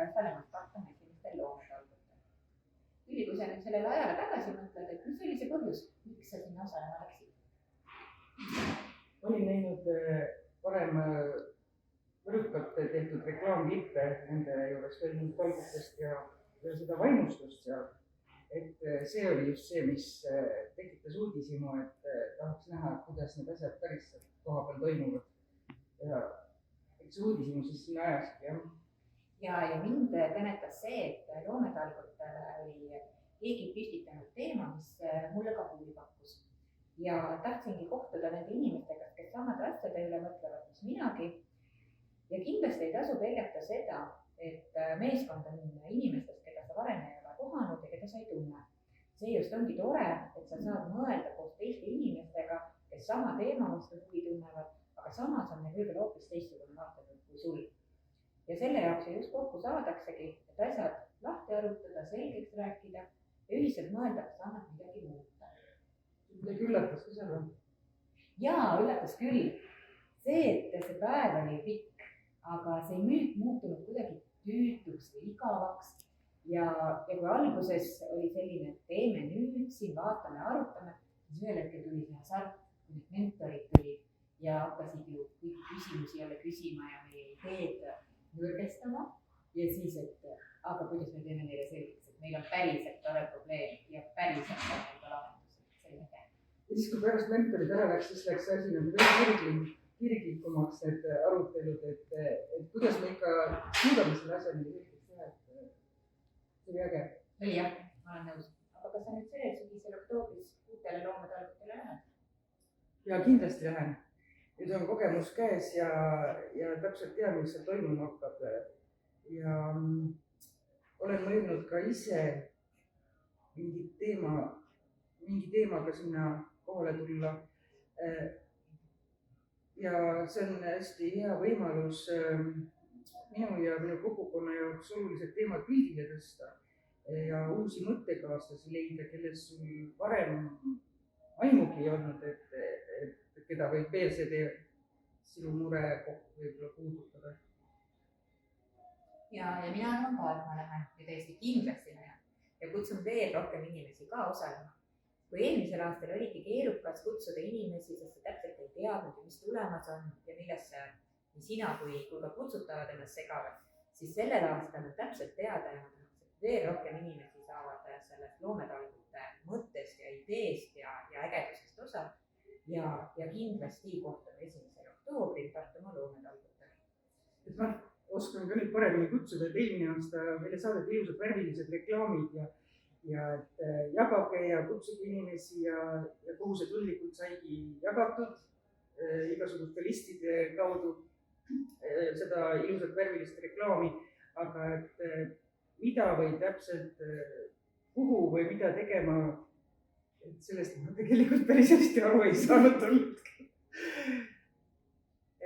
Salemast vaatama esimestel loometalgutel. Külli, kui sa nüüd sellele ajale tagasi mõtled, et mis oli see põhjus, miks sa sinna osalema läksid? Olin näinud varem võrukalt tehtud reklaamklippe nende juures toimunud talgutest ja seda vaimustust seal. Et see oli just see, mis tekitas uudishimu, et tahaks näha, kuidas need asjad päris koha peal toimuvad. Ja see uudishimu siis sinna ajaski, jah. Ja mind kõnetas see, et loometalgutele oli keegi püstitanud teema, mis mulle ka huvi pakkus. Ja tahtsingi kohtuda nende inimestega, kes samade asjade üle mõtlevad, mis minagi. Ja kindlasti ei tasu peljata seda, et meeskond on inimestest, keda sa varem ei ole kohanud ja keda sa ei tunne. See just ongi tore, et sa saad mõelda koos teiste inimestega, kes sama teema vastu huvi tunnevad, aga samas on neil võib-olla hoopis teistsugune vaatepunkt kui sul. Ja selle jaoks just kokku saadaksegi, et asjad lahti arutada, selgeks rääkida ja ühiselt mõelda, kas annab midagi muuta. Midagi üllatas ka seal on? Jaa, üllatas küll. See, et see päev oli pikk, aga see ei muutunud kuidagi tüütuks või igavaks. Ja kui alguses oli selline, et teeme nüüd, siin vaatame, arutame, siis ühel hetkel tuli see hasart, kui need mentorid tulid ja hakkasid ju kõiki küsimusi jälle küsima ja meie ideed nõrgestama. Ja siis, aga kuidas me teeme neile selgeks, et meil on päriselt tore probleem ja päriselt on ka lahendused. See oli äge. Ja siis, kui pärast mentorid ära läks, siis läks asi nagu veel kirglikumaks need arutelud, et kuidas me ikka suudame selle asja nii selgeks teha, et see oli äge. Oli jah, ma olen nõus. Aga kas sa nüüd see sügisel oktoobris uutele loometalgutele lähed? Ja kindlasti lähen. Nüüd on kogemus käes ja täpselt tean, mis seal toimuma hakkab. Ja olen mõelnud ka ise mingi teemaga sinna kohale tulla. Ja see on hästi hea võimalus minu ja minu kogukonna jaoks olulised teemad pildile tõsta ja uusi mõttekaaslasi leida, kelles sul varem aimugi ei olnud, et keda võib veel see sinu mure koht võib-olla puudutada. Ja mina arvan ka, et ma lähen ja täiesti kindlasti lähen ja kutsun veel rohkem inimesi ka osalema. Kui eelmisel aastal oligi keerukas kutsuda inimesi, sest sa täpselt ei teadnud, mis tulemas on ja millesse nii sina kui ka kutsutavad ennast segavad, siis sellel aastal on täpselt teada ja veel rohkem inimesi saavad sellest loometalgute mõttest ja ideest ja ägedusest osa ja kindlasti kohtume 1. oktoobril Tartumaa loometalgutel. Et ma oskan ka nüüd paremini kutsuda, et eelmine aasta meile saadeti ilusad värvilised reklaamid ja et jagage ja kutsuge inimesi ja kuhu see tundlikult saigi jagatud igasuguste listide kaudu seda ilusat värvilist reklaami, aga et mida või täpselt kuhu või mida tegema, et sellest ma tegelikult päris hästi aru ei saanud olnud.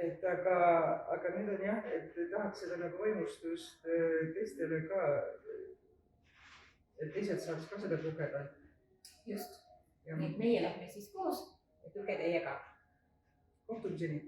Et aga nüüd on jah, et tahaks seda nagu vaimustust teistele ka, et teised saaks ka seda lugeda. Just. Nii et meie lähme siis koos, et luge teie ka. Kohtumiseni.